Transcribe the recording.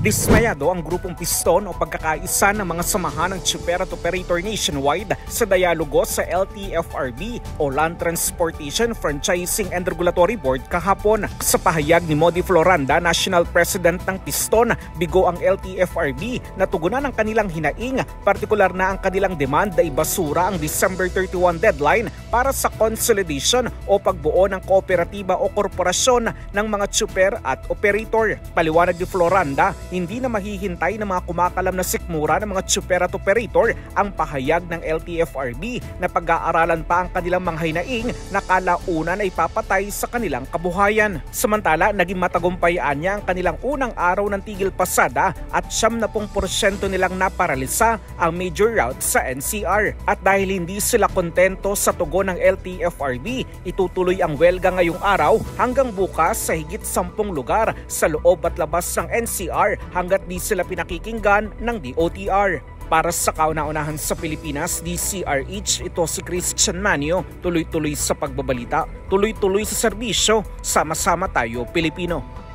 Dismayado ang grupong Piston o pagkakaisa ng mga samahan ng tsuper at operator nationwide sa dialogo sa LTFRB o Land Transportation Franchising and Regulatory Board kahapon. Sa pahayag ni Modi Floranda, National President ng Piston, bigo ang LTFRB na tugunan ang kanilang hinaing, partikular na ang kanilang demand na ibasura ang December 31 deadline para sa consolidation o pagbuo ng kooperatiba o korporasyon ng mga tsuper at operator. Paliwanag ni Floranda, hindi na mahihintay ng mga kumakalam na sikmura ng mga tsuper at operator ang pahayag ng LTFRB na pag-aaralan pa ang kanilang mga hinaing na kalaunan ay papatay sa kanilang kabuhayan. Samantala, naging matagumpayaan niya ang kanilang unang araw ng tigil pasada at 70% nilang naparalisa ang major route sa NCR. At dahil hindi sila kontento sa tugon ng LTFRB, itutuloy ang welga ngayong araw hanggang bukas sa higit 10 lugar sa loob at labas ng NCR hanggat di sila pinakikinggan ng DOTR. Para sa kauna-unahan sa Pilipinas, DCRH, ito si Christian Manio, tuloy-tuloy sa pagbabalita, tuloy-tuloy sa serbisyo, sama-sama tayo Pilipino.